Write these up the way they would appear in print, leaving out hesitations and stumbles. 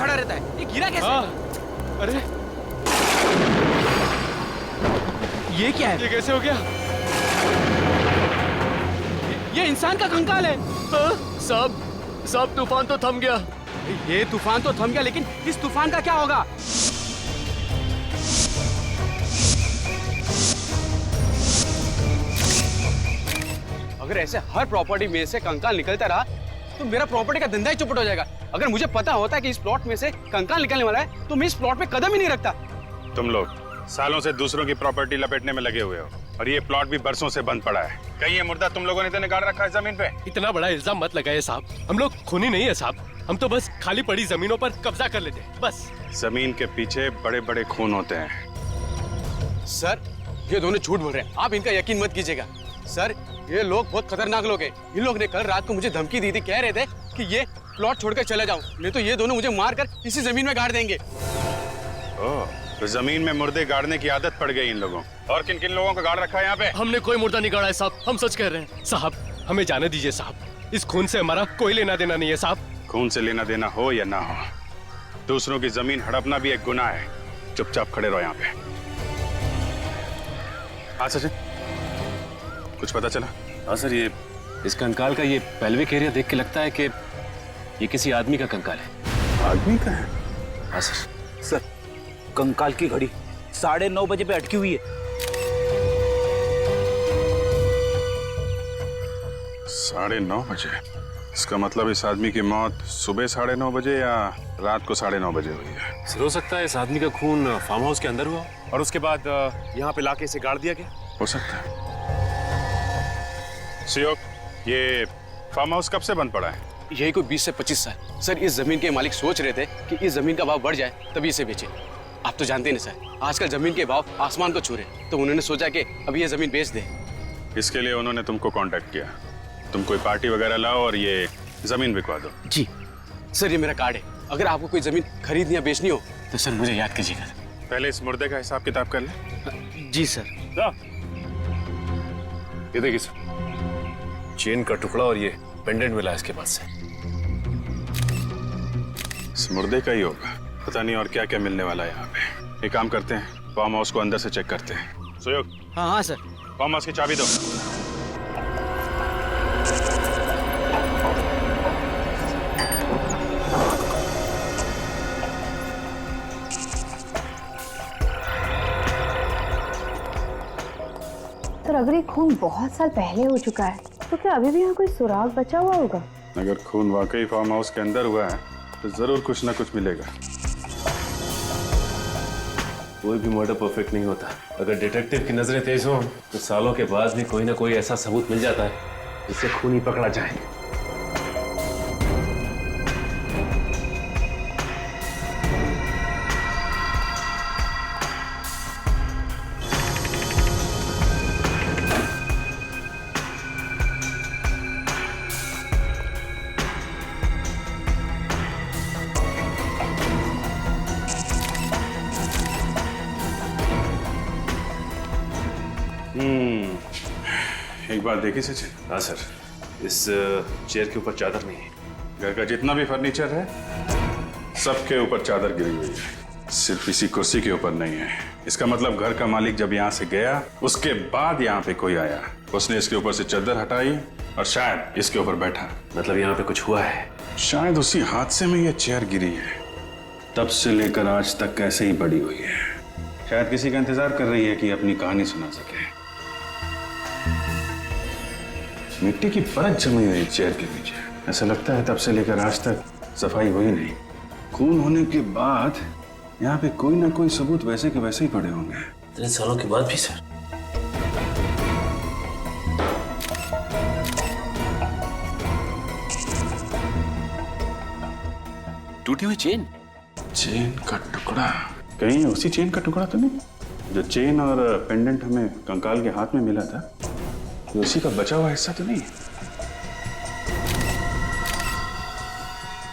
खड़ा रहता है, ये गिरा कैसे? अरे ये क्या है? ये कैसे हो गया? ये इंसान का कंकाल है। साहब तूफान तो थम गया। ये तूफान तो थम गया, लेकिन इस तूफान का क्या होगा? अगर ऐसे हर प्रॉपर्टी में से कंकाल निकलता रहा तो मेरा प्रॉपर्टी का धंधा ही चौपट हो जाएगा। अगर मुझे पता होता है कि इस प्लॉट में से कंकाल निकलने वाला है तो मैं इस प्लॉट पे कदम ही नहीं रखता। तुम लोग सालों से दूसरों की प्रॉपर्टी लपेटने में लगे हुए हो और ये प्लॉट भी बरसों से बंद पड़ा है। कहीं ये मुर्दा तुम लोगों ने तो निकाल रखा है जमीन पे? इतना बड़ा इल्जाम मत लगाइए साहब, हम लोग खूनी नहीं है साहब, हम तो बस खाली पड़ी जमीनों पर कब्जा कर लेते हैं बस। जमीन के पीछे बड़े बड़े खून होते हैं। सर ये दोनों झूठ बोल रहे हैं, आप इनका यकीन मत कीजिएगा। सर ये लोग बहुत खतरनाक लोग हैं। इन लोग ने कल रात को मुझे धमकी दी थी, कह रहे थे कि ये प्लॉट छोड़कर चले जाऊं, नहीं तो ये दोनों मुझे मारकर इसी जमीन में गाड़ देंगे। ओह, तो जमीन में मुर्दे गाड़ने की आदत पड़ गई इन लोगों। और किन किन लोगों का गाड़ रखा है यहाँ पे? हमने कोई मुर्दा नहीं गाड़ा है साहब, हम सच कह रहे हैं साहब, हमें जाने दीजिए साहब, इस खून से हमारा कोई लेना देना नहीं है साहब। खून से लेना देना हो या ना हो, दूसरों की जमीन हड़पना भी एक गुनाह है। चुपचाप खड़े रहो यहाँ पे। हाँ सचिन, कुछ पता चला? हाँ सर, ये इस कंकाल का ये पेल्विक एरिया देख के लगता है कि ये किसी आदमी का कंकाल है। आदमी का है? हाँ सर। सर कंकाल की घड़ी 9:30 बजे पे अटकी हुई है। 9:30 बजे? इसका मतलब इस आदमी की मौत सुबह 9:30 बजे या रात को 9:30 बजे हुई है। सर हो सकता है इस आदमी का खून फार्म हाउस के अंदर हुआ और उसके बाद यहाँ पे लाके इसे गाड़ दिया गया। हो सकता है। सुयोग, ये फार्म हाउस कब से बंद पड़ा है? यही कोई 20 से 25 साल। सर इस जमीन के मालिक सोच रहे थे कि इस जमीन का भाव बढ़ जाए तभी इसे बेचे। आप तो जानते हैं ना सर, आजकल जमीन के भाव आसमान को छू रहे, तो उन्होंने सोचा कि अभी ये जमीन बेच दे। इसके लिए उन्होंने तुमको कांटेक्ट किया। तुम कोई पार्टी वगैरह लाओ और ये जमीन बिकवा दो। जी सर, ये मेरा कार्ड है। अगर आपको कोई जमीन खरीदनी या बेचनी हो तो सर मुझे याद कीजिएगा। पहले इस मुर्दे का हिसाब किताब कर ले। जी सर। ये देखिए सर, चेन का टुकड़ा और ये पेंडेंट मिला इसके पास से। इस मुर्दे का ही होगा, पता नहीं और क्या क्या मिलने वाला है यहाँ पे। एक काम करते हैं, फार्म हाउस को अंदर से चेक करते हैं। सुयोग, हाँ हाँ सर। फार्म हाउस की चाबी दो। सर अगर ये खून बहुत साल पहले हो चुका है तो क्या अभी भी यहाँ कोई सुराग बचा हुआ होगा? अगर खून वाकई फार्म हाउस के अंदर हुआ है तो जरूर कुछ ना कुछ मिलेगा। कोई भी मर्डर परफेक्ट नहीं होता। अगर डिटेक्टिव की नजरें तेज हो तो सालों के बाद भी कोई ना कोई ऐसा सबूत मिल जाता है जिससे खूनी पकड़ा जाए। एक बात देखी सचिन? हाँ सर, इस चेयर के ऊपर चादर नहीं है। घर का जितना भी फर्नीचर है सबके ऊपर चादर गिरी हुई है, सिर्फ इसी कुर्सी के ऊपर नहीं है। इसका मतलब घर का मालिक जब यहाँ से गया उसके बाद यहाँ पे कोई आया, उसने इसके ऊपर से चादर हटाई और शायद इसके ऊपर बैठा। मतलब यहाँ पे कुछ हुआ है। शायद उसी हादसे में ये चेयर गिरी है, तब से लेकर आज तक ऐसे ही पड़ी हुई है। शायद किसी का इंतजार कर रही है कि अपनी कहानी सुना सके। मिट्टी की परत जमी हुई चेयर के पीछे, ऐसा लगता है तब से लेकर आज तक सफाई हुई नहीं। खून होने के बाद यहाँ पे कोई ना कोई सबूत वैसे के वैसे ही पड़े होंगे। इतने सालों के बाद भी सर। टूटी हुई चेन। चेन का टुकड़ा? कहीं उसी चेन का टुकड़ा तो नहीं जो चेन और पेंडेंट हमें कंकाल के हाथ में मिला था? उसी का बचा हुआ हिस्सा तो नहीं?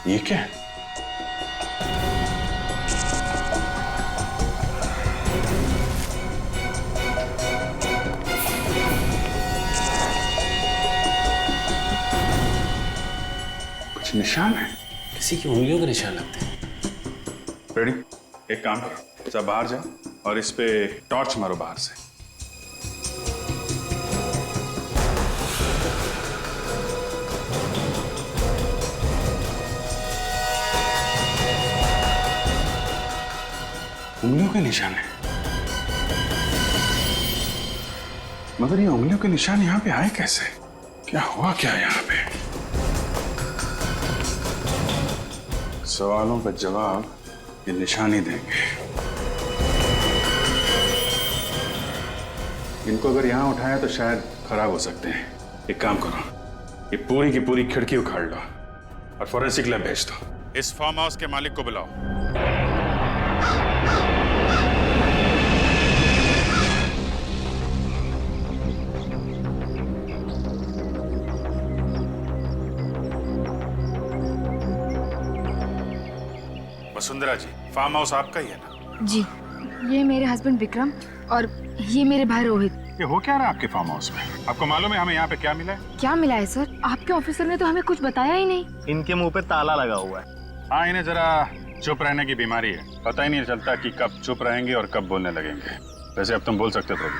ये क्या है? कुछ निशान है? किसी की उंगलियों के निशान लगते हैं। रेडी? एक काम करो, सब बाहर जाओ और इस पे टॉर्च मारो बाहर से। उंगलियों के निशान है, मगर ये उंगलियों के निशान यहाँ पे आए कैसे? क्या हुआ क्या यहाँ पे? सवालों का जवाब ये निशान ही देंगे। इनको अगर यहाँ उठाया तो शायद खराब हो सकते हैं। एक काम करो, ये पूरी की पूरी खिड़की उखाड़ लो और फॉरेंसिक लैब भेज दो। इस फार्म हाउस के मालिक को बुलाओ। वसुंधरा जी, फार्म हाउस आपका ही है ना? जी, ये मेरे हस्बैंड विक्रम और ये मेरे भाई रोहित। ये हो क्या रहा है आपके फार्म हाउस में? आपको मालूम है हमें यहाँ पे क्या मिला है? क्या मिला है सर? आपके ऑफिसर ने तो हमें कुछ बताया ही नहीं। इनके मुंह पे ताला लगा हुआ है। हाँ, इन्हें जरा चुप रहने की बीमारी है। पता ही नहीं चलता कि कब चुप रहेंगे और कब बोलने लगेंगे। वैसे अब तुम बोल सकते हो प्रभु।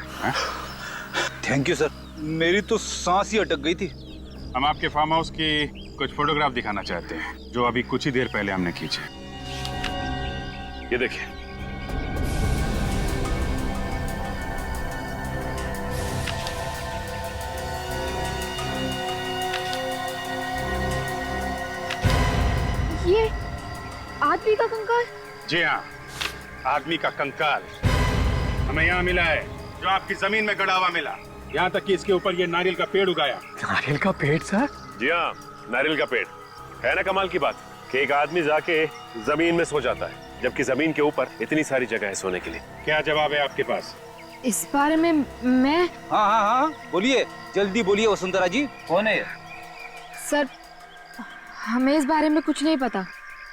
थैंक यू सर, मेरी तो सांस ही अटक गई थी। हम आपके फार्म हाउस की कुछ फोटोग्राफ दिखाना चाहते हैं जो अभी कुछ ही देर पहले हमने खींचे। ये देखिए। ये आदमी का कंकाल? जी हाँ, आदमी का कंकाल हमें यहाँ मिला है, जो आपकी जमीन में गड़ा हुआ मिला। यहाँ तक कि इसके ऊपर ये नारियल का पेड़ उगाया। नारियल का पेड़ सर? जी हाँ, नारियल का पेड़। है ना कमाल की बात कि एक आदमी जाके जमीन में सो जाता है, जबकि जमीन के ऊपर इतनी सारी जगह है सोने के लिए। क्या जवाब है आपके पास? इस बारे में मैं... हाँ, बोलिए, जल्दी बोलिए वसुंधरा जी, कौन है? सर, हमें इस बारे में कुछ नहीं पता।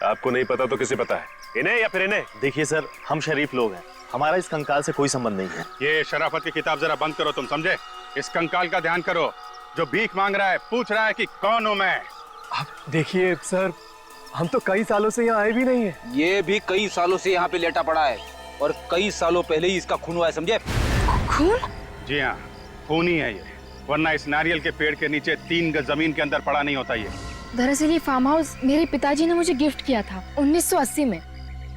आपको नहीं पता तो किसे पता है? इन्हें या फिर इन्हें? देखिए सर, हम शरीफ लोग हैं, हमारा इस कंकाल से कोई संबंध नहीं है। ये शराफत की किताब जरा बंद करो, तुम समझे? इस कंकाल का ध्यान करो, जो भीख मांग रहा है, पूछ रहा है कि कौन हूं मैं। आप देखिए सर, हम तो कई सालों से यहाँ आए भी नहीं है। ये भी कई सालों से यहाँ पे लेटा पड़ा है और कई सालों पहले ही इसका खून हुआ है, समझे? खून? जी हाँ, खून ही है ये, वरना इस नारियल के पेड़ के नीचे 3 गज जमीन के अंदर पड़ा नहीं होता ये। दरअसल ये फार्म हाउस मेरे पिताजी ने मुझे गिफ्ट किया था 1980 में।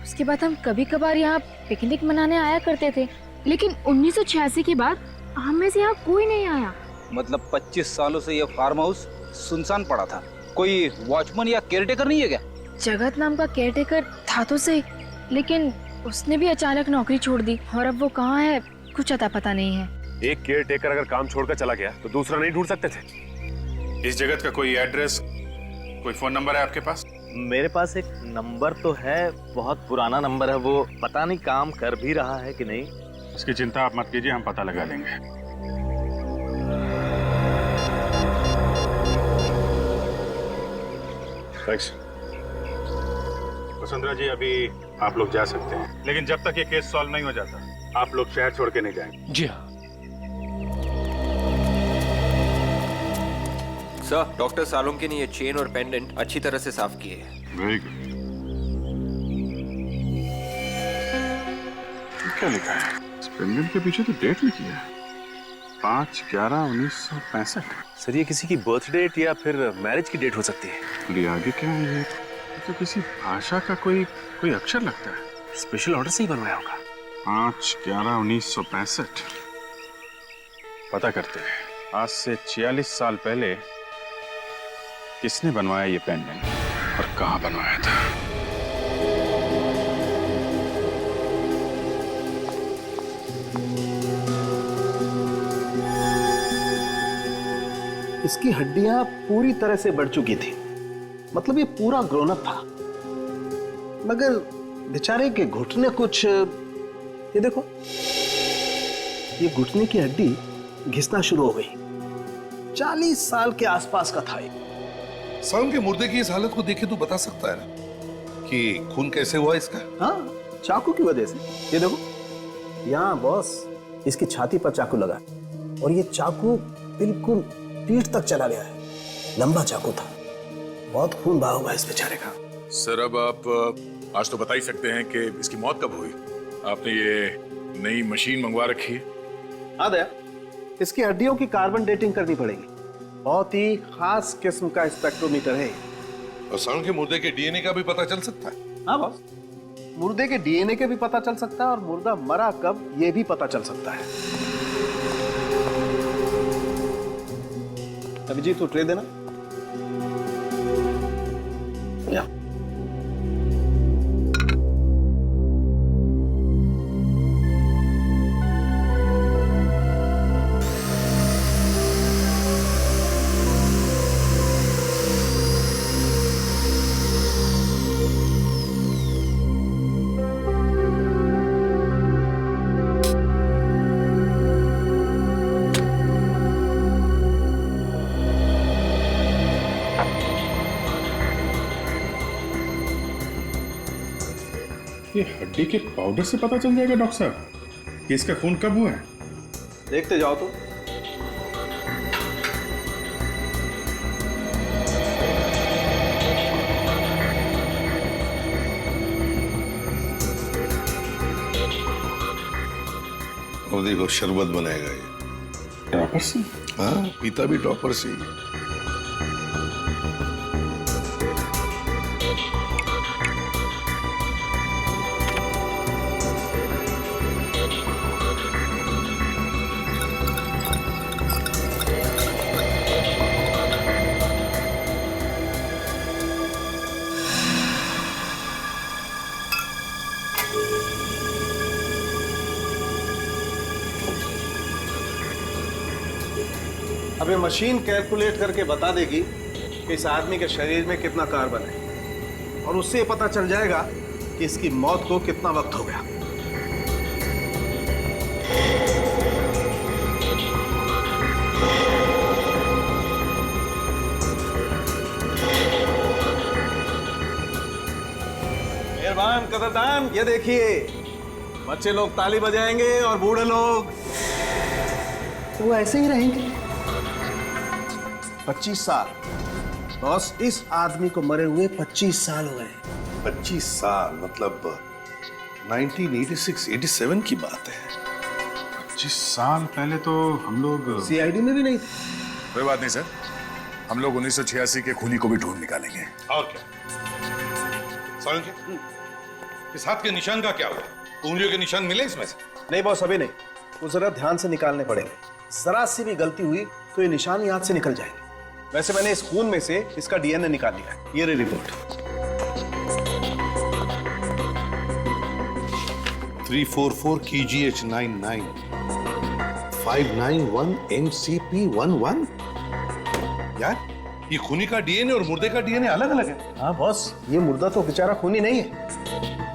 उसके बाद हम कभी कभार यहाँ पिकनिक मनाने आया करते थे, लेकिन 1986 के बाद हम में से यहाँ कोई नहीं आया। मतलब 25 सालों से ये फार्म हाउस सुनसान पड़ा था। कोई वॉचमैन या केयरटेकर नहीं है क्या? जगत नाम का केयरटेकर था तो सही, लेकिन उसने भी अचानक नौकरी छोड़ दी और अब वो कहाँ है कुछ अता पता नहीं है। एक केयर टेकर अगर काम छोड़कर चला गया तो दूसरा नहीं ढूंढ सकते थे? इस जगत का कोई एड्रेस, कोई फोन नंबर है आपके पास? मेरे पास एक नंबर तो है, बहुत पुराना नंबर है वो, पता नहीं काम कर भी रहा है कि नहीं। इसकी चिंता आप मत कीजिए, हम पता लगा लेंगे। थैंक्स। वसुंधरा जी, अभी आप लोग जा सकते हैं, लेकिन जब तक ये केस सॉल्व नहीं हो जाता आप लोग शहर छोड़ के नहीं जाएंगे। जी हाँ। सर, डॉक्टर सालोंकी ने ये चेन और पेंडेंट अच्छी तरह से साफ किए हैं। Very good. क्या लिखा है इस पेंडेंट के पीछे? तो डेट लिखी है 5/11/1965। सर, ये किसी की बर्थ डेट या फिर मैरिज की डेट हो सकती है। और ये आगे क्या है? ये तो किसी भाषा का कोई अक्षर लगता है। स्पेशल ऑर्डर से ही बनवाया होगा। 5/11/1965। पता करते हैं आज से 46 साल पहले किसने बनवाया ये पेंडेंट और कहाँ बनवाया था। इसकी हड्डियां पूरी तरह से बढ़ चुकी थी, मतलब ये पूरा ग्रोन अप था, मगर बेचारे के घुटने कुछ, ये देखो, ये घुटने की हड्डी घिसना शुरू हो गई। 40 साल के आसपास का था ये। सालों के मुर्दे की इस हालत को देखे तो बता सकता है ना कि खून कैसे हुआ इसका? हाँ, चाकू की वजह से। ये देखो, यहाँ बॉस इसकी छाती पर चाकू लगा और ये चाकू बिल्कुल पीठ तक चला गया है। लंबा चाकू था, बहुत खून बहा हुआ है इस बेचारे का। सर, अब आप आज तो बता ही सकते हैं कि इसकी मौत कब हुई। आपने ये नई मशीन मंगवा रखी है। हाँ दया, इसकी हड्डियों की कार्बन डेटिंग करनी पड़ेगी। बहुत ही खास किस्म का स्पेक्ट्रोमीटर है। और सालों के मुर्दे के डीएनए का भी पता चल सकता है। हाँ बॉस, मुर्दे के डीएनए के भी पता चल सकता है और मुर्दा मरा कब ये भी पता चल सकता है। अभिजीत, तू ट्रे देना। या। ये हड्डी के पाउडर से पता चल जाएगा डॉक्टर साहब कि इसका खून कब हुआ है? देखते जाओ तो। और देखो शरबत बनाएगा ये। टॉपर से? हाँ, पीता भी टॉपर से ही। अब ये मशीन कैलकुलेट करके बता देगी कि इस आदमी के शरीर में कितना कार्बन है और उससे पता चल जाएगा कि इसकी मौत को कितना वक्त हो गया। मेहरबान कदरदान, ये देखिए, बच्चे लोग ताली बजाएंगे और बूढ़े लोग वो ऐसे ही रहेंगे। 25 साल बॉस, इस आदमी को मरे हुए 25 साल हुए हैं। 25 साल मतलब 1986-87 की बात है। 25 साल पहले तो हम लोग सीआईडी में भी नहीं थे। कोई बात नहीं सर, हम लोग 1986 के खूनी को भी ढूंढ निकालेंगे। और क्या सालुंके, इस हाथ के निशान का क्या हुआ? उंगलियों के निशान मिले इसमें से? नहीं बॉस, अभी नहीं। वो जरा ध्यान से निकालने पड़ेंगे। जरा सी भी गलती हुई तो ये निशान ही हाथ से निकल जाएंगे। वैसे मैंने इस खून में से इसका डीएनए निकाल लिया है। ये रही रिपोर्ट। 344 KGH99 591 MCP11। यार, ये खूनी का डीएनए और मुर्दे का डीएनए अलग अलग है। हाँ बॉस, ये मुर्दा तो बेचारा खूनी नहीं है।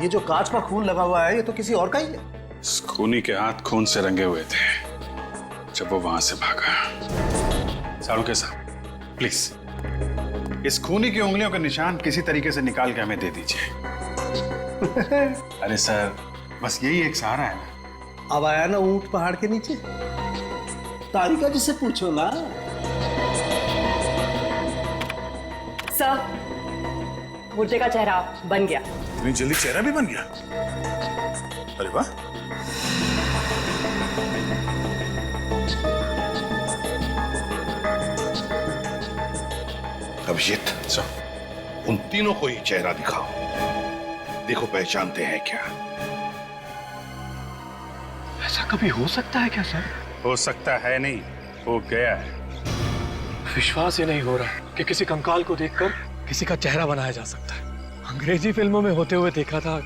ये जो कांच का खून लगा हुआ है ये तो किसी और का ही है। इस खूनी के हाथ खून से रंगे हुए थे जब वो वहां से भागा। सालुंके साहब, प्लीज इस खूनी की उंगलियों का निशान किसी तरीके से निकाल के हमें दे दीजिए। अरे सर, बस यही एक सहारा है ना। अब आया ना ऊंट पहाड़ के नीचे, तारिका जी से पूछो ना। सर, मुर्दे का चेहरा बन गया। इतनी जल्दी चेहरा भी बन गया? अरे वाह। अभिजीत, उन तीनों को ही चेहरा दिखाओ। देखो पहचानते हैं क्या? ऐसा कभी हो सकता है क्या सर? हो सकता है नहीं, हो गया है। विश्वास ही नहीं हो रहा कि किसी कंकाल को देखकर किसी का चेहरा बनाया जा सकता है। अंग्रेजी फिल्मों में होते हुए देखा था।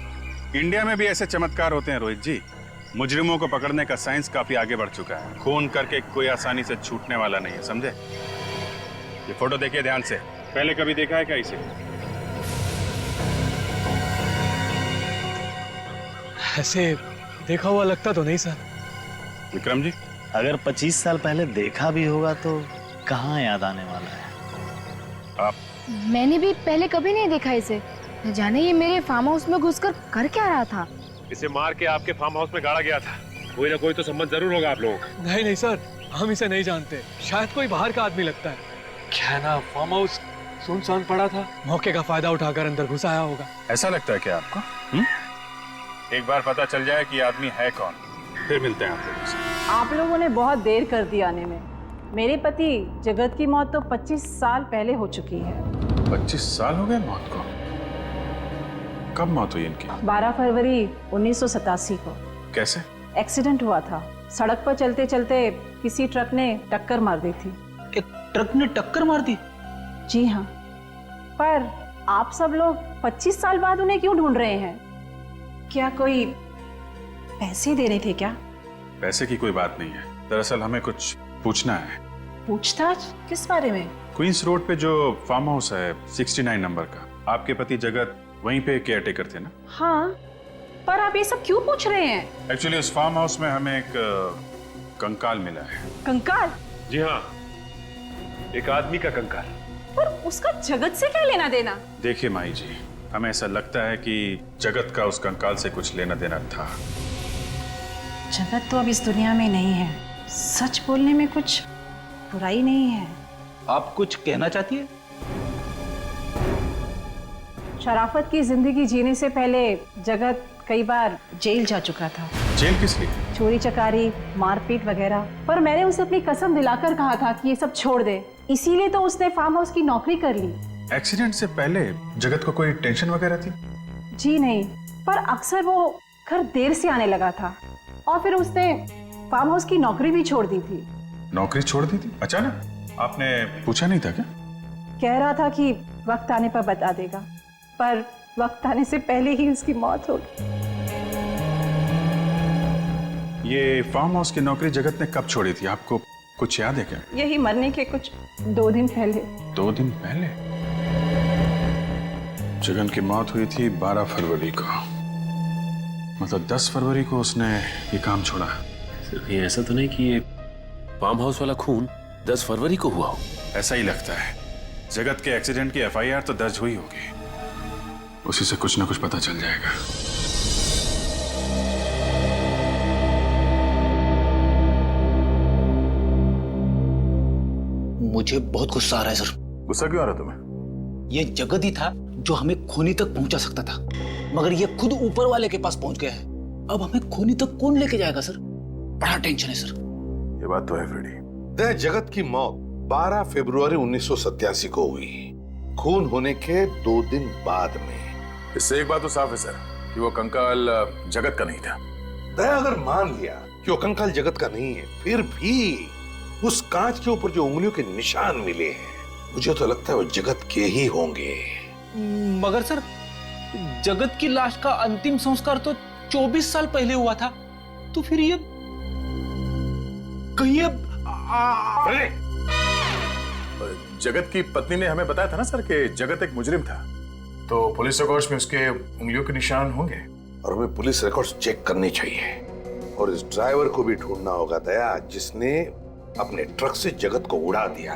इंडिया में भी ऐसे चमत्कार होते हैं रोहित जी। मुजरिमों को पकड़ने का साइंस काफी आगे बढ़ चुका है। खून करके कोई आसानी से छूटने वाला नहीं है, समझे? ये फोटो देखिए ध्यान से। पहले कभी देखा है क्या इसे? ऐसे देखा हुआ लगता तो नहीं सर। विक्रम जी, अगर 25 साल पहले देखा भी होगा तो कहाँ याद आने वाला है? आप? मैंने भी पहले कभी नहीं देखा इसे। न जाने ये मेरे फार्म हाउस में घुसकर कर क्या रहा था। इसे मार के आपके फार्म हाउस में गाड़ा गया था। कोई ना कोई तो संबंध जरूर होगा आप लोगों का। नहीं नहीं सर, हम इसे नहीं जानते। शायद कोई बाहर का आदमी लगता है। क्या है ना, फार्म हाउस सुनसान पड़ा था, मौके का फायदा उठाकर अंदर घुस आया होगा। ऐसा लगता है क्या आपको? एक बार पता चल जाए कि आदमी है कौन, फिर मिलते हैं आप लोगों से। आप लोगों ने बहुत देर कर दी आने में। मेरे पति जगत की मौत तो 25 साल पहले हो चुकी है। 25 साल हो गए मौत को? कब मौत हुई इनकी? 12 फरवरी 1987 को। कैसे? एक्सीडेंट हुआ था। सड़क पर चलते चलते किसी ट्रक ने टक्कर मार दी थी। एक ट्रक ने टक्कर मार दी? जी हाँ। पर आप सब लोग 25 साल बाद उन्हें क्यों ढूंढ रहे हैं? क्या कोई पैसे दे रहे थे क्या? पैसे की कोई बात नहीं है, दरअसल हमें कुछ पूछना है। पूछताछ किस बारे में? क्वींस रोड पे जो फार्म हाउस है 69 नंबर का, आपके पति जगत वहीं पे केयर टेकर थे ना? हाँ, पर आप ये सब क्यों पूछ रहे हैं? एक्चुअली उस फार्म हाउस में हमें एक कंकाल मिला है। कंकाल? जी हाँ, एक आदमी का कंकाल। पर उसका जगत से क्या लेना देना? देखिए माई जी, हमें ऐसा लगता है कि जगत का उस कंकाल से कुछ लेना देना था। जगत तो अब इस दुनिया में नहीं है। सच बोलने में कुछ बुराई नहीं है। आप कुछ कहना चाहती है? शराफत की जिंदगी जीने से पहले जगत कई बार जेल जा चुका था। जेल किस लिए? चोरी चकारी, मारपीट वगैरह। पर मैंने उसे अपनी कसम दिलाकर कहा था कि ये सब छोड़ दे, इसीलिए तो उसने फार्म हाउस की नौकरी कर ली। एक्सीडेंट से पहले जगत को कोई टेंशन वगैरह थी? जी नहीं, पर अक्सर वो घर देर से आने लगा था और फिर उसने फार्म हाउस की नौकरी भी छोड़ दी थी। नौकरी छोड़ दी थी अचानक? आपने पूछा नहीं था क्या? कह रहा था कि वक्त आने पर बता देगा, पर वक्त आने से पहले ही उसकी मौत हो गई। ये फार्म हाउस की नौकरी जगत ने कब छोड़ी थी, आपको कुछ याद है क्या? यही मरने के कुछ 2 दिन पहले। 2 दिन पहले? जगन की मौत हुई थी 12 फरवरी को, मतलब 10 फरवरी को उसने ये काम छोड़ा। सिर्फ ये ऐसा तो नहीं कि ये फार्म हाउस वाला खून 10 फरवरी को हुआ हो? ऐसा ही लगता है। जगत के एक्सीडेंट की FIR तो दर्ज हुई होगी, उसी से कुछ ना कुछ पता चल जाएगा। मुझे बहुत गुस्सा आ रहा है सर। गुस्सा क्यों आ रहा है तुम्हें? ये जगत ही था जो हमें खूनी तक पहुंचा सकता था, मगर ये खुद ऊपर वाले के पास पहुंच गया है। अब हमें खूनी तक कौन लेके जाएगा सर? बड़ा टेंशन है सर। ये बात तो है फ्रेडी। जगत की मौत 12 फरवरी 1987 को हुई, खून होने के 2 दिन बाद में। इससे एक बात तो साफ है सर कि वो कंकाल जगत का नहीं था। दया अगर मान लिया कि वो कंकाल जगत का नहीं है, फिर भी उस कांच के ऊपर जो उंगलियों के निशान मिले हैं, मुझे तो लगता है वो जगत के ही होंगे। मगर सर, जगत की लाश का अंतिम संस्कार तो 24 साल पहले हुआ था, तो फिर ये कहीं जगत की पत्नी ने हमें बताया था ना सर कि जगत एक मुजरिम था, तो पुलिस रिकॉर्ड्स में उसके उंगलियों के निशान होंगे। और हमें पुलिस रिकॉर्ड्स चेक करनी चाहिए, और इस ड्राइवर को भी ढूंढना होगा दया, जिसने अपने ट्रक से जगत को उड़ा दिया।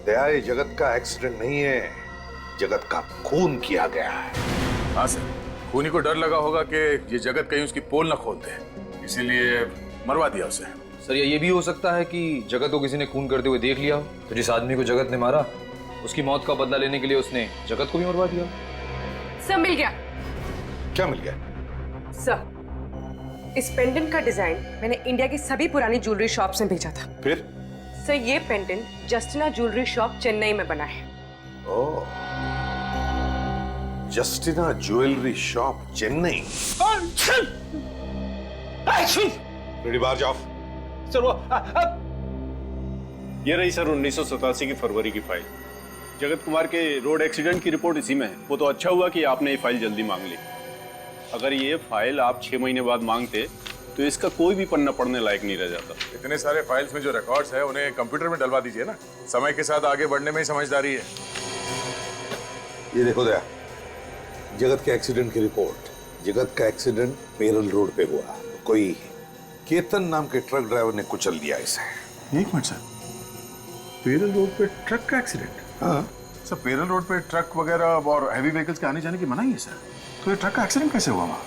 दया, ये जगत का एक्सीडेंट नहीं है, जगत का खून किया गया है। हाँ सर, खूनी को डर लगा होगा कि ये जगत कहीं उसकी पोल ना खोल दे, इसीलिए मरवा दिया उसे। सर ये भी हो सकता है कि जगत को किसी ने खून करते हुए देख लिया हो, तो जिस आदमी को जगत ने मारा उसकी मौत का बदला लेने के लिए उसने जगत को भी मरवा दिया। सर मिल गया। क्या मिल गया? सर, इस पेंडेंट का डिजाइन मैंने इंडिया की सभी पुरानी ज्वेलरी शॉप से भेजा था। फिर? सर ये pendant Justina jewellery shop Chennai में बना है। Oh, Justina jewellery shop Chennai. Ready, बाहर जाओ। सर वो ये रही सर 1987 की फरवरी की फाइल। जगत कुमार के रोड एक्सीडेंट की रिपोर्ट इसी में है। वो तो अच्छा हुआ कि आपने ये फाइल जल्दी मांग ली। अगर ये फाइल आप 6 महीने बाद मांगते तो इसका कोई भी पन्ना पढ़ने लायक नहीं रह जाता। इतने सारे फाइल्स में जो रिकॉर्ड्स है उन्हें कंप्यूटर में डलवा दीजिए ना, समय के साथ आगे बढ़ने में ही समझदारी है। ये देखो दया, जगत के एक्सीडेंट की रिपोर्ट। जगत का एक्सीडेंट पेरल रोड पे हुआ। कोई केतन नाम के ट्रक ड्राइवर ने कुचल दिया इसे। एक मिनट सर, पेरल रोड पे ट्रक का एक्सीडेंट? हाँ सर, पेरल रोड पे ट्रक वगैरह और हैवी व्हीकल्स के आने जाने की मनाही है सर, तो ये ट्रक का एक्सीडेंट कैसे हुआ वहाँ?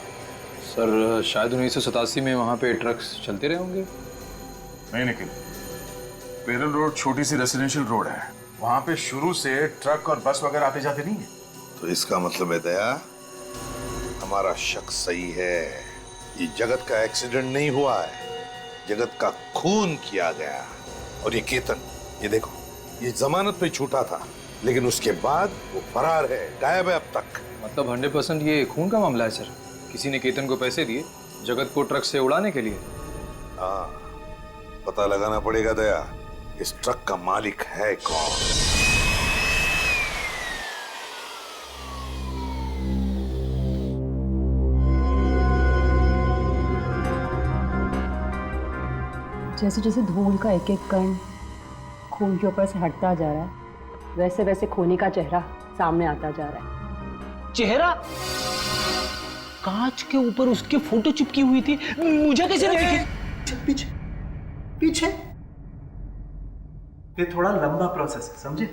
सर शायद 1987 में वहाँ पे ट्रक्स चलते रहे होंगे। नहीं निखिल, पेरल रोड छोटी सी रेसिडेंशियल रोड है, वहां पे शुरू से ट्रक और बस वगैरह आते जाते नहीं है। तो इसका मतलब है दया, हमारा शक सही है। ये जगत का एक्सीडेंट नहीं हुआ है, जगत का खून किया गया। और ये केतन, ये देखो, ये जमानत पे छूटा था, लेकिन उसके बाद वो फरार है, गायब है अब तक। मतलब 100% ये खून का मामला है सर। किसी ने केतन को पैसे दिए जगत को ट्रक से उड़ाने के लिए। हाँ, पता लगाना पड़ेगा दया, इस ट्रक का मालिक है कौन। जैसे जैसे धूल का एक एक कण खून के ऊपर से हटता जा रहा है, वैसे वैसे खूनी का चेहरा सामने आता जा रहा है। चेहरा? कांच के ऊपर उसकी फोटो चिपकी हुई थी, मुझे कैसे नहीं दिखी? पीछे पीछे। ये थोड़ा लंबा प्रोसेस है, समझे?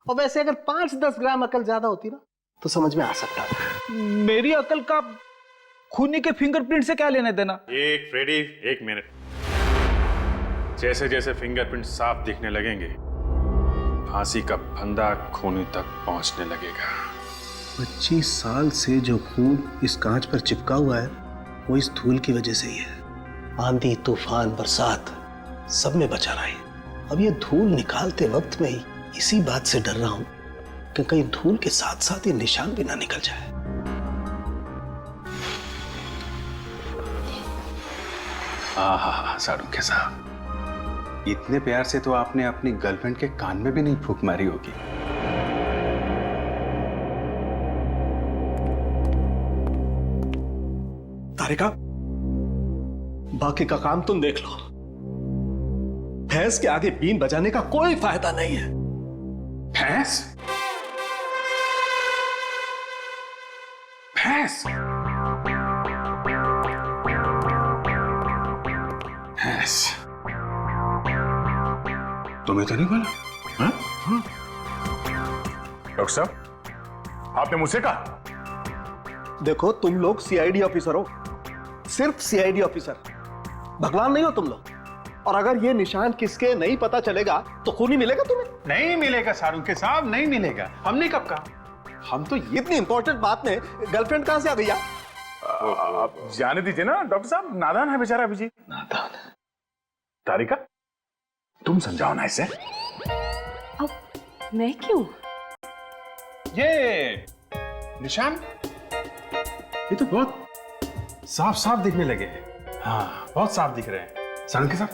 और वैसे अगर 5-10 ग्राम अकल ज्यादा होती ना तो समझ में आ सकता था। मेरी अकल का खूनी के फिंगरप्रिंट से क्या लेने देना? एक फ्रेडी, एक मिनट। जैसे जैसे फिंगरप्रिंट साफ दिखने लगेंगे, फांसी का फंदा खूनी तक पहुंचने लगेगा। 25 साल से जो खून इस कांच पर चिपका हुआ है वो इस धूल की वजह से ही है। आंधी, तूफान, बरसात सब में बचा रहा है। अब ये धूल निकालते वक्त में ही इसी बात से डर रहा हूं कि कहीं धूल के साथ साथ ये निशान भी ना निकल जाए। आहा, सारुखे साहब, इतने प्यार से तो आपने अपनी गर्लफ्रेंड के कान में भी नहीं फूंक मारी होगी। तारिका, बाकी का काम तुम देख लो। भैंस के आगे बीन बजाने का कोई फायदा नहीं है। भैंस? भैंस? भैंस? तुम्हें तो नहीं बोला? हाँ? डॉक्टर साहब, आपने मुझसे कहा? देखो, तुम लोग सीआईडी ऑफिसर हो, सिर्फ सीआईडी ऑफिसर, भगवान नहीं हो तुम लोग। और अगर ये निशान किसके नहीं पता चलेगा तो खूनी मिलेगा तुम्हें? नहीं मिलेगा सारुखे साहब, नहीं मिलेगा। हमने कब कहा? हम तो इतनी इंपॉर्टेंट बात में गर्लफ्रेंड कहां से आ गई? आप जाने दीजिए ना डॉक्टर साहब, नादान है बेचारा अभिजीत। नादान? तारिका, तुम समझाओ ना इसे। अब मैं क्यों? ये निशान, ये तो बहुत साफ साफ दिखने लगे हैं। हाँ, बहुत साफ दिख रहे हैं। सारुखे साहब,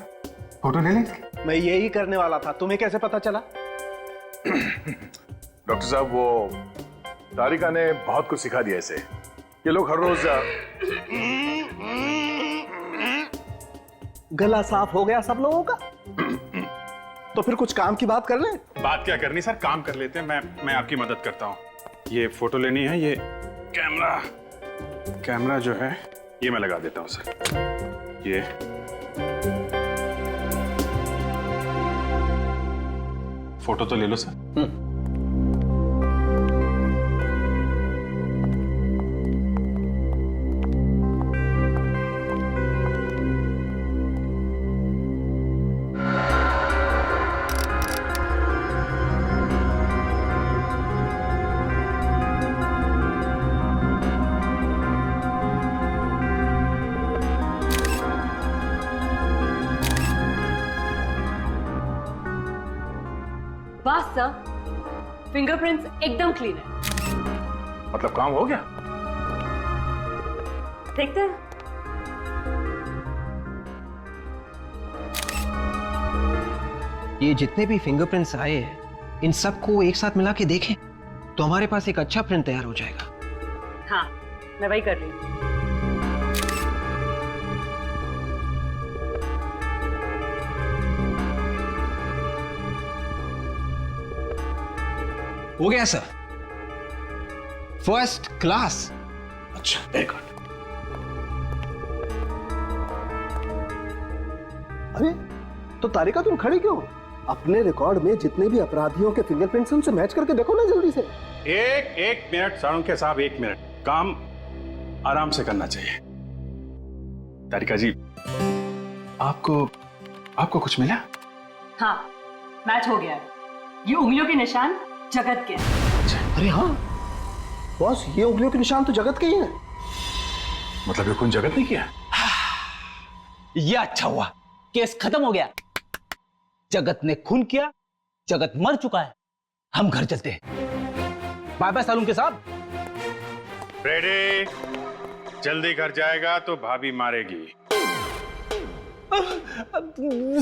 फोटो ले लें? मैं यही करने वाला था, तुम्हें कैसे पता चला? डॉक्टर साहब, वो तारिका ने बहुत कुछ सिखा दिया इसे। ये लोग हर रोज गला साफ हो गया सब लोगों का। तो फिर कुछ काम की बात कर लें। बात क्या करनी सर, काम कर लेते हैं। मैं आपकी मदद करता हूँ। ये फोटो लेनी है, ये कैमरा जो है ये मैं लगा देता हूँ सर। ये फोटो तो ले लो सर। बस सर, फिंगरप्रिंट्स एकदम क्लीन है। मतलब काम हो गया? देखते हैं। ये जितने भी फिंगरप्रिंट्स आए हैं, इन सबको एक साथ मिला के देखें तो हमारे पास एक अच्छा प्रिंट तैयार हो जाएगा। हाँ, मैं वही कर रही हूँ। हो गया सर, फर्स्ट क्लास। अच्छा, वेरी गुड। अरे तो तारिका, तुम खड़ी क्यों? अपने रिकॉर्ड में जितने भी अपराधियों के फिंगरप्रिंट्स हैं उनसे मैच करके देखो ना जल्दी से। एक मिनट सारुखे साहब, एक मिनट। काम आराम से करना चाहिए। तारिका जी, आपको कुछ मिला? हाँ, मैच हो गया है। ये उंगलियों के निशान जगत के हैं। अरे हाँ बॉस, ये उंगलियों के निशान तो जगत के ही हैं। मतलब ये खून जगत ने किया? ये अच्छा हुआ, केस खत्म हो गया। जगत ने खून किया, जगत मर चुका है, हम घर चलते हैं। बाय बाय सालून के साहब। रेडी, जल्दी घर जाएगा तो भाभी मारेगी।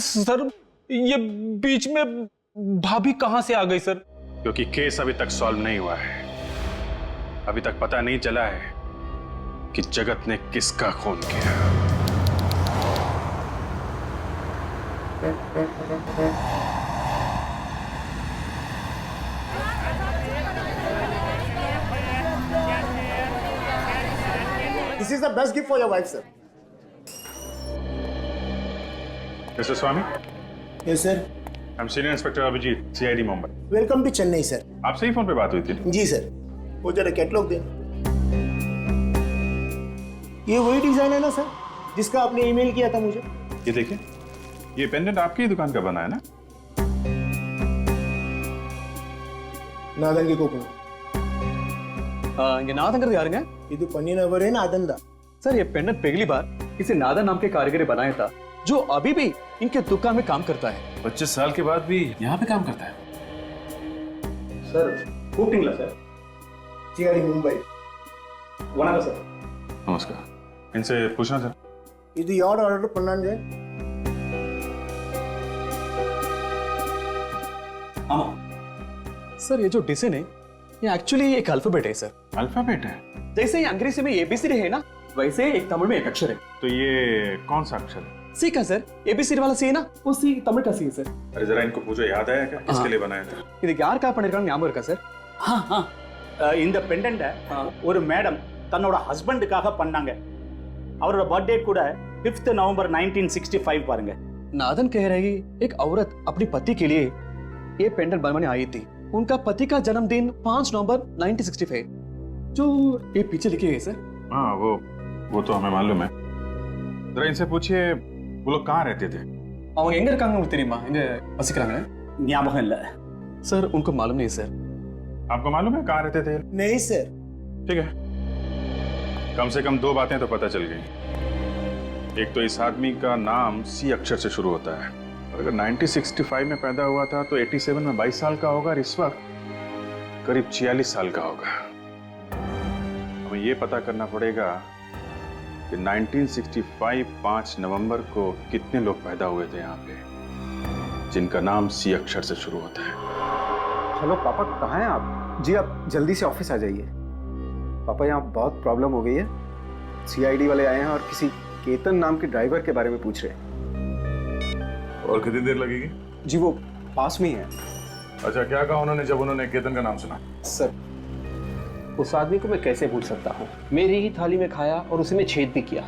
सर ये बीच में भाभी कहां से आ गई सर? क्योंकि केस अभी तक सॉल्व नहीं हुआ है। अभी तक पता नहीं चला है कि जगत ने किसका खून किया। This is the best gift for your wife, sir. Mister Swami. Yes, sir. I'm Senior Inspector Abhijit, CID Mumbai. Welcome to Chennai, sir. आपसे ही फोन पे बात हुई थी? जी सर। वो जरा कैटलॉग दें। ये वही डिजाइन है ना सर, जिसका आपने ईमेल किया था मुझे? ये देखिए, ये पेंडेंट आपकी ही दुकान का बना है ना? नादन के कोपन। ये नादन कर यार ये तो पन्नी नंबर है नादन दा। सर ये पेंडेंट पहली बार किसी नादन नाम के कारीगर ने बनाया था, जो अभी भी इनके दुकान में काम करता है। 25 साल के बाद भी यहाँ पे काम करता है। सर खूब टिंगला सर। CID मुंबई। वनागा सर। नमस्कार। इनसे पूछना सर। ಇದು ಯಾವ್ದು ಆರ್ಡರ್ பண்ணாங்க? आमा सर ये जो डिजाइन है ये एक्चुअली एक अल्फाबेट है सर। अल्फाबेट है? जैसे ही अंग्रेजी में ABCD है ना, वैसे एक तमिल में एक अक्षर है। तो ये कौन सा अक्षर है? सी का सर, ABCD वाला सी है ना, वो सी तमिल का सी है सर। अरे जरा इनको पूछो, याद आया क्या किसके लिए बनाया था? இது யார் கா பண்ணிருக்காங்க ஞாபகம் இருக்கா சார்? இந்த பெண்டன்ட்டை ஒரு மேடம் தன்னோட ஹஸ்பண்டுக்காக பண்ணாங்க. அவரோட बर्थडे கூட 5th नवंबर 1965 பாருங்க. नादन कह रही एक औरत अपने पति के लिए ये पेंडेंट बनवाने आई थी। उनका पति का जन्मदिन 5 नवंबर 1965, जो ये पीछे लिखी है सर। हाँ वो तो हमें मालूम है। जरा इनसे पूछिए वो लोग कहाँ रहते थे? அவங்க எங்க இருக்காங்க உங்களுக்கு தெரியுமா? எங்க வசிக்கறாங்க? ஞாபகம் இல்ல सर, उनको मालूम नहीं सर। आपको मालूम है कहाँ रहते थे? नहीं सर। ठीक है, कम से कम 2 बातें तो पता चल गई। एक तो इस आदमी का नाम C अक्षर से शुरू होता है, और अगर 1965 में पैदा हुआ था तो 87 में 22 साल का होगा, और इस वक्त करीब 46 साल का होगा। हमें ये पता करना पड़ेगा कि 1965 5 नवंबर को कितने लोग पैदा हुए थे यहाँ पे जिनका नाम C अक्षर से शुरू होता है। हेलो पापा, कहाँ हैं आप? जी आप जल्दी से ऑफिस आ जाइए। पापा यहाँ बहुत प्रॉब्लम हो गई है। CID वाले आए हैं और किसी केतन नाम के ड्राइवर के बारे में पूछ रहे हैं। और कितनी देर लगेगी? जी वो पास में ही है। अच्छा, क्या कहा उन्होंने जब उन्होंने केतन का नाम सुना? सर, उस आदमी को मैं कैसे भूल सकता हूँ? मेरी ही थाली में खाया और उसी में छेद भी किया,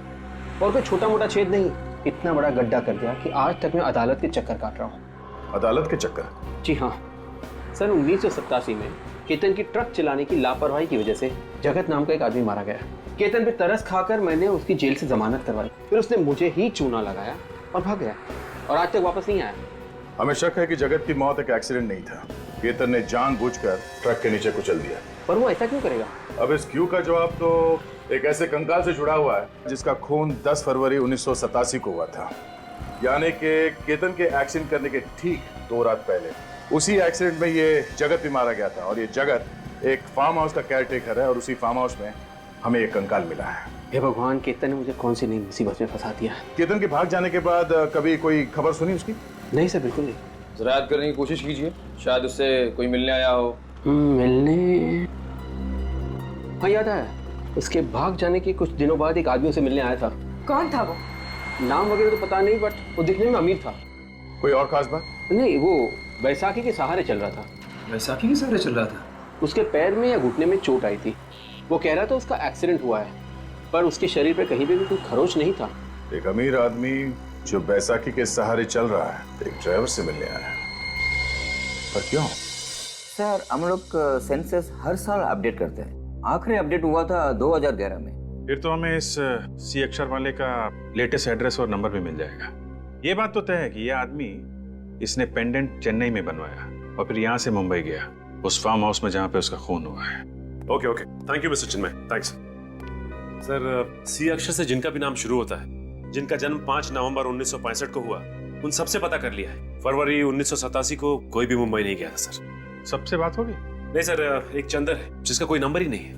और कोई छोटा मोटा छेद नहीं, इतना बड़ा गड्ढा कर दिया कि आज तक मैं अदालत के चक्कर काट रहा हूँ। अदालत के चक्कर? जी हाँ। सन 1987 में केतन की ट्रक चलाने की लापरवाही की वजह से जगत नाम का एक आदमी मारा गया। केतन पे तरस खाकर मैंने उसकी जेल से जमानत करवाई, फिर उसने मुझे ही चूना लगाया और भाग गया, और आज तक वापस नहीं आया। हमें शक है कि जगत की मौत एक एक्सीडेंट नहीं था। केतन ने जानबूझकर ट्रक के नीचे कुचल दिया। पर वो ऐसा क्यों करेगा? अब इस क्यों का जवाब तो एक ऐसे कंकाल से जुड़ा हुआ है जिसका खून 10 फरवरी 1987 को हुआ था, यानी कि केतन के एक्सीडेंट करने के ठीक 2 रात पहले उसी एक्सीडेंट में ये जगत भी मारा गया था। और ये जगत एक फार्म हाउस का केयरटेकर है, और उसी फार्म हाउस में हमें एक कंकाल मिला है। हे भगवान, केतन ने मुझे कौन सी नई मुसीबत में फंसा दिया। केतन के भाग जाने के बाद कभी कोई खबर सुनी उसकी? नहीं सर, बिल्कुल नहीं। जरा याद करने की कोशिश कीजिए, शायद उससे कोई मिलने आया हो। मिलने? हाँ याद आया, उसके भाग जाने के कुछ दिनों बाद एक आदमी उसे मिलने आया था। कौन था वो? नाम वगैरह तो पता नहीं, बट वो दिखने में अमीर था। कोई और खास बात? नहीं, वो बैसाखी के सहारे चल रहा था। बैसाखी के सहारे चल रहा था? उसके पैर में या घुटने में चोट आई थी। वो कह रहा था उसका एक्सीडेंट हुआ है, पर उसके शरीर पे कहीं भी कोई खरोच नहीं था। एक अमीर आदमी जो बैसाखी के सहारे चल रहा है, एक ड्राइवर से मिलने आया है, पर क्यों? सर, हम लोग सेंसस हर साल अपडेट करते हैं। आखिरी अपडेट हुआ था 2011 में। फिर तो हमें इस C अक्षर वाले का लेटेस्ट एड्रेस और नंबर भी मिल जाएगा। ये बात तो तय है कि ये आदमी इसने पेंडेंट चेन्नई में बनवाया, और फिर यहाँ से मुंबई गया, उस फार्म हाउस में जहाँ पे उसका खून हुआ है। Okay okay, thank you mister Chinmay, thanks. Sir, C अक्षर से जिनका भी नाम शुरू होता है, जिनका जन्म 5 नवंबर 1965 को हुआ, उन सबसे पता कर लिया है। फरवरी 1987 को कोई भी मुंबई नहीं गया था सर। सबसे बात होगी? नहीं सर, एक चंदर है जिसका कोई नंबर ही नहीं है।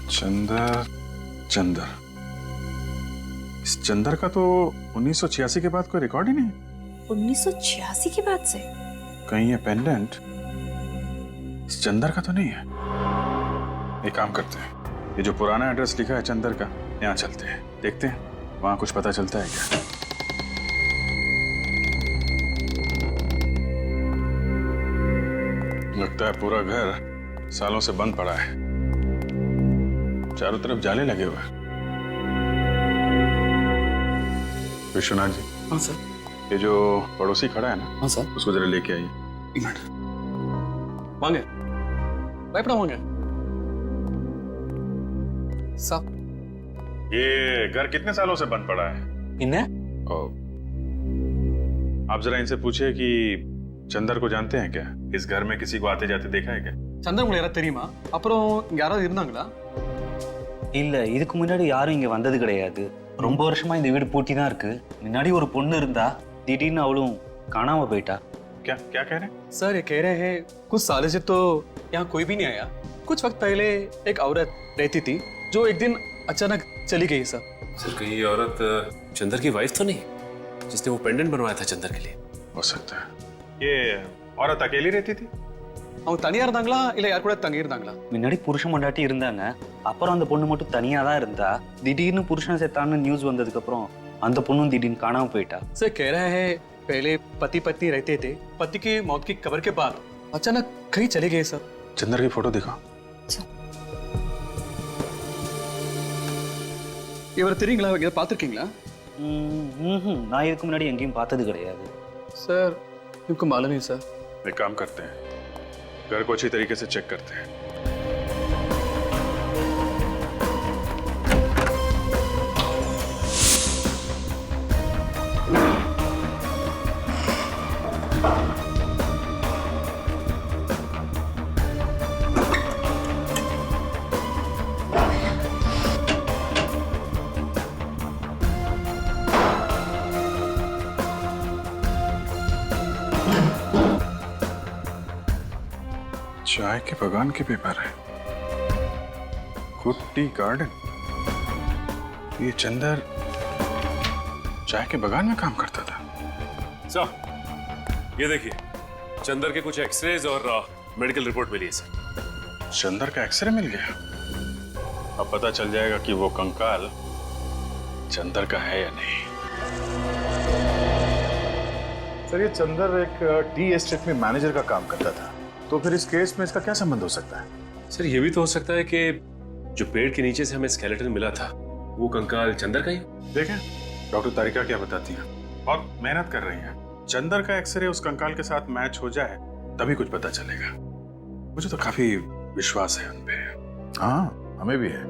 चंदर, इस चंदर का तो 1986 के बाद कोई रिकॉर्ड ही नहीं। 1986 के बाद से? कहीं ये पेंडेंट इस चंदर का तो नहीं है? एक काम करते हैं, ये जो पुराना एड्रेस लिखा है चंदर का, यहाँ चलते हैं, देखते हैं वहां कुछ पता चलता है क्या। लगता है पूरा घर सालों से बंद पड़ा है, चारों तरफ जाले लगे हुए हैं। विश्वनाथ जी। हाँ सर। ये जो पड़ोसी खड़ा है ना, हाँ सर, उसको जरा लेके आइए। एक मिनट। वांगे भयपड़ा वांगे साहब, ये घर कितने सालों से बंद पड़ा है? आप जरा इनसे पूछिए कि चंदर को जानते हैं क्या? इस घर में किसी को आते जाते देखा है क्या? चंदर मुझे यार தெரியுமா? அப்புறம் இங்க யாராவது இருந்தாங்களா? இல்ல, இதுக்கு முன்னாடி யாரும் இங்க வந்தது கிடையாது. ரொம்ப வருஷமா இந்த வீடு பூட்டி தான் இருக்கு. முன்னாடி ஒரு பொண்ணு இருந்தா, திடீர்னு அவளும் காணாம போயிட்டா. क्या क्या कह रहे हैं? सर ये कह रहे हैं कुछ सालों से तो यहाँ कोई भी नहीं आया। कुछ वक्त पहले एक औरत रहती थी जो एक दिन अचानक चली गई सर। सर, कहीं ये औरत चंदर की वाइफ तो नहीं, जिसने वो पेंडेंट बनवाया था चंदर के लिए? हो सकता है। ये औरत अकेली रहती थी? அவங்க தனியா இருந்தாங்களா இல்ல யார் கூட தங்கி இருந்தாங்களா? முன்னாடி புருஷன் பொண்டாட்டி இருந்தாங்க. அப்புறம் அந்த பொண்ணு மட்டும் தனியா தான் இருந்தா. திடீர்னு புருஷன் செத்தான்னு நியூஸ் வந்ததுக்கு அப்புறம் அந்த பொண்ணும் திடீர்னு காணாம போயிட்டா. सर कह रहा है पहले पति पत्नी रहते थे, पति की मौत की खबर के बाद अचानक कहीं चले गए सर। चंदर की फोटो दिखाओ। இவர் தெரியுங்களா? இங்க பார்த்திருக்கீங்களா? நான் இதுக்கு முன்னாடி எங்கேயும் பார்த்தது கிடையாது सर। इनको मालूम नहीं सर। एक काम करते हैं, घर को अच्छी तरीके से चेक करते हैं। चाय के बगान के पेपर है, गुड टी गार्डन। ये चंदर चाय के बगान में काम करता था। सर, ये देखिए, चंदर के कुछ एक्सरेज और मेडिकल रिपोर्ट मिली है सर। चंदर का एक्सरे मिल गया? अब पता चल जाएगा कि वो कंकाल चंदर का है या नहीं। सर, ये चंदर एक टी एस्टेट में मैनेजर का काम करता था, तो फिर इस केस में इसका क्या संबंध हो सकता है? सर, ये भी तो हो सकता है कि जो पेड़ के नीचे से हमें स्केलेटन मिला था, वो कंकाल चंदर का ही। देखें डॉक्टर तारिका क्या बताती हैं, बहुत मेहनत कर रही हैं। चंदर का एक्सरे उस कंकाल के साथ मैच हो जाए तभी कुछ पता चलेगा। मुझे तो काफी विश्वास है उन पे। हाँ, हमें भी है,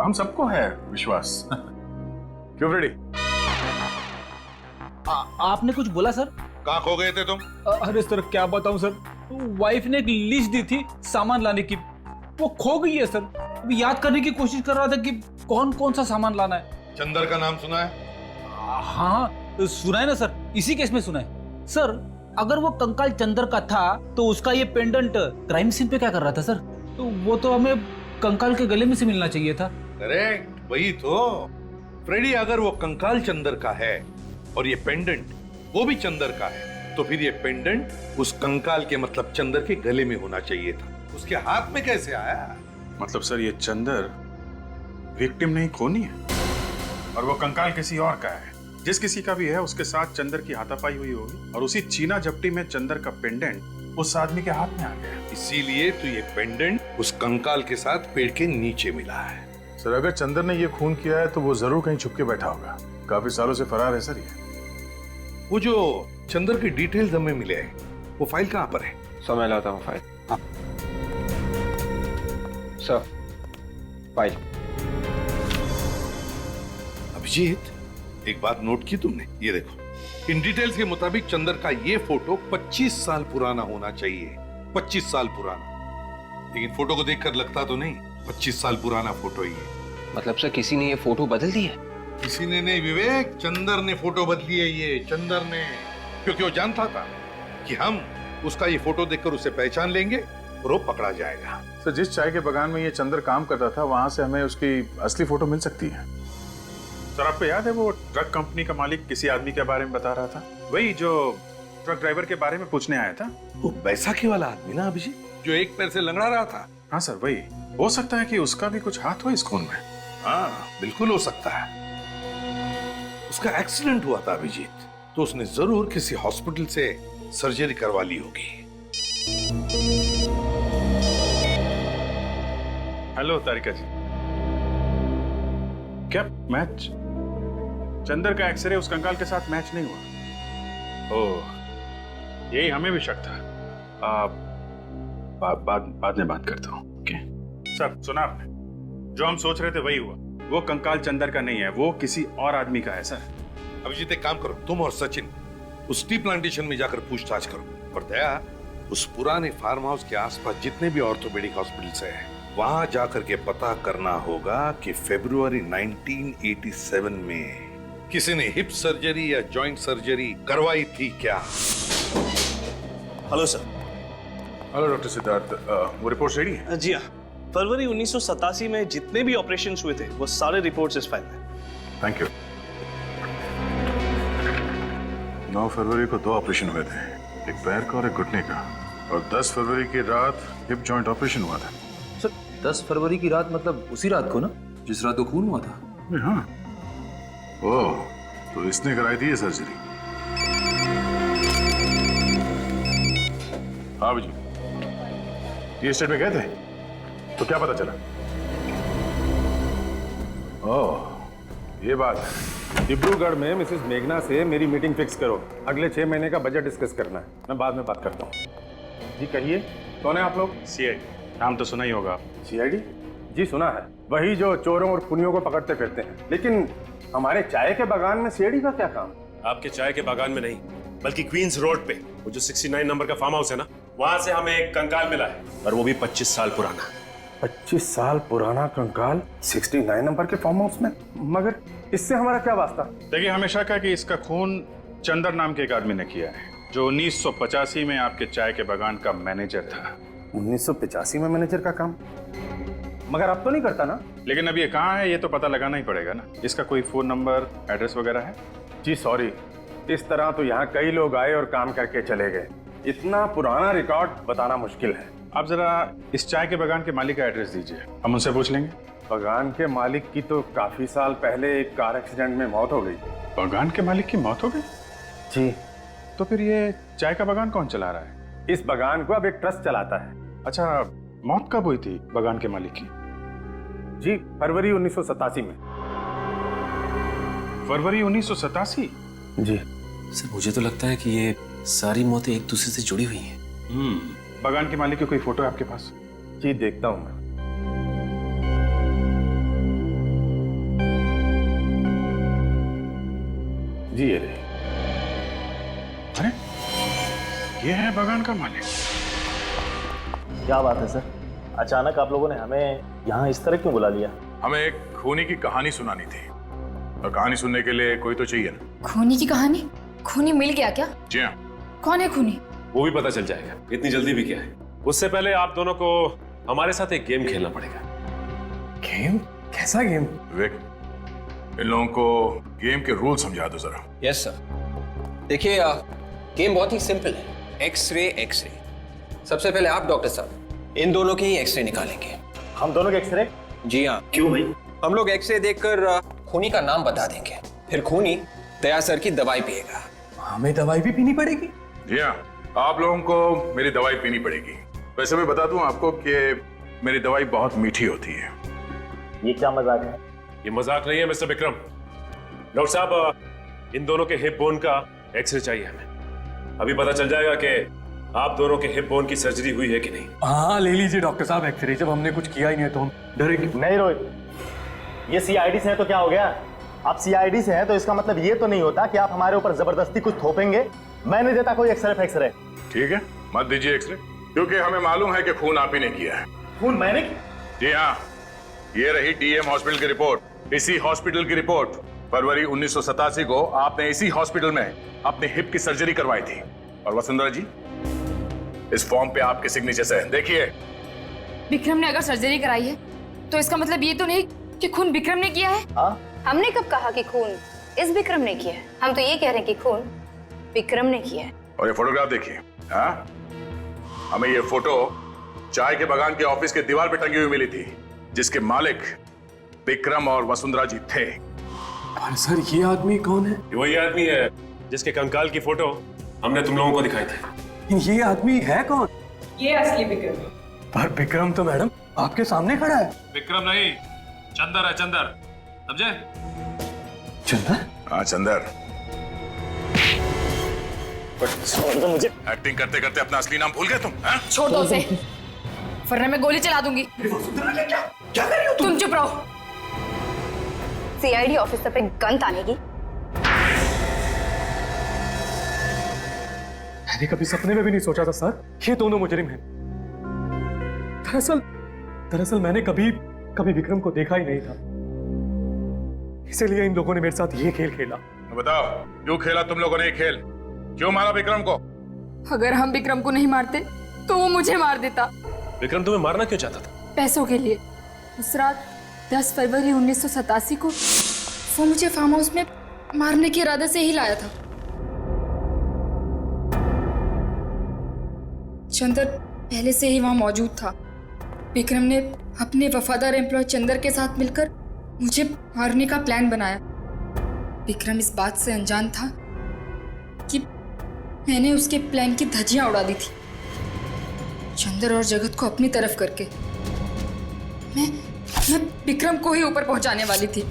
हम सबको है विश्वास। क्यों फ्रेडी? आपने कुछ बोला सर? कहाँ खो गए थे तुम? अरे सर क्या बताऊं सर, वाइफ ने एक लिस्ट दी थी सामान लाने की, वो खो गई है सर। अभी याद करने की कोशिश कर रहा था कि कौन कौन सा सामान लाना है। चंदर का नाम सुना है? हाँ सुना है ना सर, इसी केस में सुना है सर। अगर वो कंकाल चंदर का था तो उसका ये पेंडेंट क्राइम सीन पे क्या कर रहा था सर? तो वो तो हमें कंकाल के गले में से मिलना चाहिए था। करेक्ट, वही तो फ्रेडी। अगर वो कंकाल चंदर का है और ये पेंडेंट वो भी चंदर का है, तो फिर ये पेंडेंट उस कंकाल के मतलब चंदर के गले में होना चाहिए था। उसके हाथ में कैसे आया? मतलब सर ये चंदर विक्टिम नहीं, खूनी है, और वो कंकाल किसी और का है। जिस किसी का भी है उसके साथ चंदर की हाथापाई हुई होगी, और उसी चीना झपटी में चंदर का पेंडेंट उस आदमी के हाथ में आ गया। इसीलिए तो ये पेंडेंट उस कंकाल के साथ पेड़ के नीचे मिला है। सर, अगर चंदर ने ये खून किया है तो वो जरूर कहीं छुप के बैठा होगा। काफी सालों से फरार है सर ये। वो जो चंदर की डिटेल्स हमें मिले हैं, वो फाइल कहाँ पर है? समय लाता हूँ फाइल। हाँ सर, फाइल। अभिजीत, एक बात नोट की तुमने? ये देखो, इन डिटेल्स के मुताबिक चंदर का ये फोटो 25 साल पुराना होना चाहिए, 25 साल पुराना। लेकिन फोटो को देखकर लगता तो नहीं 25 साल पुराना फोटो ही है। मतलब सर किसी ने ये फोटो बदल दी है? किसी ने नहीं विवेक, चंदर ने फोटो बदली है ये, चंदर ने। क्योंकि वो जानता था कि हम उसका ये फोटो देखकर उसे पहचान लेंगे और वो पकड़ा जाएगा। सर जिस चाय के बगान में ये चंदर काम करता था वहां से हमें उसकी असली फोटो मिल सकती है। सर आपको याद है वो ट्रक कंपनी का मालिक किसी आदमी के बारे में बता रहा था, वही जो ट्रक ड्राइवर के बारे में पूछने आया था? वो बैसाखी वाला आदमी ना अभिजीत, जो एक पैर से लंगड़ा रहा था। हाँ सर वही। हो सकता है कि उसका भी कुछ हाथ हो इस खून में। हाँ बिल्कुल हो सकता है। उसका एक्सीडेंट हुआ था अभिजीत, तो उसने जरूर किसी हॉस्पिटल से सर्जरी करवा ली होगी। हेलो तारिका जी, क्या मैच? चंदर का एक्सरे उस कंकाल के साथ मैच नहीं हुआ? ओह यही हमें भी शक था। बाद में बात करता हूँ। ओके सर सुना आपने, जो हम सोच रहे थे वही हुआ। वो कंकाल चंदर का नहीं है, वो किसी और आदमी का है सर। अभिजीत एक काम करो, तुम और सचिन उस टी प्लांटेशन में जाकर पूछताछ करो। और दया, उस पुराने फार्म हाउस के आसपास जितने भी ऑर्थोपेडिक हॉस्पिटल्स हैं, वहां जाकर के पता करना होगा कि फरवरी 1987 में किसी ने हिप सर्जरी या जॉइंट सर्जरी करवाई थी क्या? Hello sir. Hello doctor Siddharth, वो रिपोर्ट रेडी है? जी हाँ, फरवरी 1987 में जितने भी ऑपरेशंस हुए थे वो सारे रिपोर्ट्स इस फाइल में। Thank you. 9 फरवरी को 2 ऑपरेशन हुए थे, एक पैर का और एक घुटने का, और 10 फरवरी की रात हिप जॉइंट ऑपरेशन हुआ था। सर 10 फरवरी की रात मतलब उसी रात को ना, जिस रात को खून हुआ था? हाँ। ओह, तो इसने कराई थी ये सर्जरी? हाँ जी, ये स्टेट में गए थे, तो क्या पता चला? ओह ये बात है। डिब्रूगढ़ में मिसेस मेघना से मेरी मीटिंग फिक्स करो, अगले 6 महीने का बजट डिस्कस करना है। मैं बाद में बात करता हूँ। जी कहिए, कौन है आप लोग? सीआईडी। नाम तो सुना ही होगा। सीआईडी? जी सुना है, वही जो चोरों और खूनियों को पकड़ते फिरते हैं। लेकिन हमारे चाय के बागान में सीआईडी का क्या काम? आपके चाय के बागान में नहीं, बल्कि क्वींस रोड पे वो जो 69 नंबर का फार्म हाउस है ना, वहां से हमें एक कंकाल मिला है, और वो भी 25 साल पुराना। 25 साल पुराना कंकाल 69 नंबर के फार्म हाउस में? मगर इससे हमारा क्या वास्ता? देखिए हमेशा कहा कि इसका खून चंदर नाम के एक आदमी ने किया है, जो 1985 में आपके चाय के बागान का मैनेजर था। 1985 में मैनेजर का काम? मगर अब तो नहीं करता ना? लेकिन अब ये कहाँ है ये तो पता लगाना ही पड़ेगा ना। इसका कोई फोन नंबर, एड्रेस वगैरह है? जी सॉरी, इस तरह तो यहाँ कई लोग आए और काम करके चले गए, इतना पुराना रिकॉर्ड बताना मुश्किल है। आप जरा इस चाय के बागान के मालिक का एड्रेस दीजिए, हम उनसे पूछ लेंगे। बागान के मालिक की तो काफी साल पहले एक कार एक्सीडेंट में मौत हो गई। बागान के मालिक की मौत हो गई? जी। तो फिर ये चाय का बागान कौन चला रहा है? इस बागान को अब एक ट्रस्ट चलाता है। अच्छा, मौत कब हुई थी बागान के मालिक की? जी फरवरी 1987 में। फरवरी 1987? जी सर मुझे तो लगता है कि ये सारी मौतें एक दूसरे से जुड़ी हुई हैं। बागान के मालिक की कोई फोटो है आपके पास? जी देखता हूं मैं। जी ये रही। अरे ये है बागान का मालिक। क्या बात है सर, अचानक आप लोगों ने हमें यहाँ इस तरह क्यों बुला लिया? हमें एक खूनी की कहानी सुनानी थी, और कहानी सुनने के लिए कोई तो चाहिए ना। खूनी की कहानी? खूनी मिल गया क्या? जी हाँ। कौन है खूनी? वो भी पता चल जाएगा, इतनी जल्दी भी क्या है। उससे पहले आप दोनों को हमारे साथ एक गेम खेलना पड़ेगा। गेम? कैसा गेम? विवेक, इन लोगों को गेम के रूल समझा दो जरा। Yes sir. देखिए गेम बहुत ही सिंपल है, एक्सरे एक्सरे। सबसे पहले आप डॉक्टर साहब इन दोनों के ही एक्सरे निकालेंगे। हम दोनों के एक्सरे? जी हाँ। क्यों भाई? हम लोग एक्सरे देखकर खूनी का नाम बता देंगे, फिर खूनी दया सर की दवाई पिएगा। हमें दवाई भी पीनी पड़ेगी? जी हाँ, आप लोगों को मेरी दवाई पीनी पड़ेगी। वैसे मैं बता दूं आपको कि मेरी दवाई बहुत मीठी होती है। ये क्या मजाक है? ये मजाक नहीं है मिस्टर विक्रम। डॉक्टर साहब, इन दोनों के हिप बोन का एक्सरे चाहिए हमें। अभी पता चल जाएगा कि आप दोनों के हिप बोन की सर्जरी हुई है कि नहीं। हाँ ले लीजिए डॉक्टर साहब एक्सरे, जब हमने कुछ किया ही नहीं तो हम डरेंगे। नहीं रोहित, ये सीआईडी से है तो क्या हो गया? आप सीआईडी से हैं तो इसका मतलब ये तो नहीं होता कि आप हमारे ऊपर जबरदस्ती कुछ थोपेंगे। मैं नहीं देता कोई एक्सरे। ठीक है, मत दीजिए एक्सरे, क्योंकि हमें मालूम है कि खून आप ही ने किया है। खून मैंने? जी हाँ, ये रही डीएम हॉस्पिटल की रिपोर्ट। इसी हॉस्पिटल की रिपोर्ट। फरवरी 1987 को आपने इसी हॉस्पिटल में अपने हिप की सर्जरी करवाई थी। और वसुंधरा जी, इस फॉर्म पे आपके सिग्नेचर है, देखिए। विक्रम ने अगर सर्जरी कराई है तो इसका मतलब ये तो नहीं कि खून विक्रम ने किया है। हमने कब कहा कि खून इस विक्रम ने किया है? हम तो ये कह रहे हैं कि खून विक्रम ने किया है। और ये फोटोग्राफ देखिए। हाँ, हमें ये फोटो चाय के बागान के ऑफिस के दीवार पे टंगी हुई मिली थी, जिसके मालिक विक्रम और वसुंधरा जी थे। पर सर, ये आदमी कौन है? वही आदमी है जिसके कंकाल की फोटो हमने तुम लोगों को दिखाई थी। ये आदमी है कौन? ये असली विक्रम। पर विक्रम तो मैडम आपके सामने खड़ा है। विक्रम नहीं, चंदर है, चंदर, समझे? चंदर? हाँ चंदर। छोड़ दो मुझे। एक्टिंग करते करते अपना असली नाम भूल गए तुम? हाँ? छोड़ दो उसे, वरना मैं गोली चला दूंगी। क्या कर रही हो तुम चुप रहो। सीआईडी ऑफिसर पे गन तानेगी? मैंने कभी सपने में भी नहीं सोचा था सर, ये दोनों मुजरिम हैं। दरअसल मैंने कभी विक्रम को देखा ही नहीं था, इसीलिए इन लोगों ने मेरे साथ ये खेल खेला। बताओ, क्यों खेला तुम लोगों ने ये खेल? क्यों मारा विक्रम को? अगर हम विक्रम को नहीं मारते तो वो मुझे मार देता। विक्रम तुम्हें मारना क्यों चाहता था? पैसों के लिए। उस रात 10 फरवरी 1987 को वो मुझे फार्म हाउस में मारने के इरादे से ही लाया था। चंदर पहले से ही वहां मौजूद था। विक्रम ने अपने वफादार एम्प्लॉय चंदर के साथ मिलकर मुझे मारने का प्लान बनाया। विक्रम इस बात से अनजान था कि मैंने उसके प्लान की धज्जियां उड़ा दी थी, चंदर और जगत को अपनी तरफ करके। मैं विक्रम को ही ऊपर पहुंचाने वाली थी।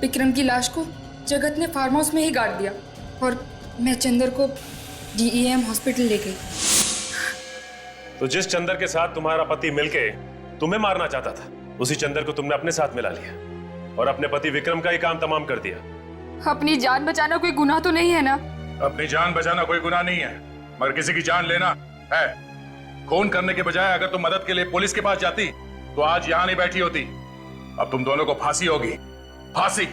विक्रम की लाश को जगत ने फार्म हाउस में ही गाड़ दिया और मैं चंदर को डीईएम हॉस्पिटल ले गई। तो जिस चंदर के साथ तुम्हारा पति मिलके तुम्हें मारना चाहता था, उसी चंदर को तुमने अपने साथ मिला लिया और अपने पति विक्रम का ही काम तमाम कर दिया। अपनी जान बचाना कोई गुनाह तो नहीं है ना? अपनी जान बचाना कोई गुनाह नहीं है, मगर किसी की जान लेना है। खून करने के बजाय अगर तुम मदद के लिए पुलिस के पास जाती तो आज यहां नहीं बैठी होती। अब तुम दोनों को फांसी होगी, फांसी।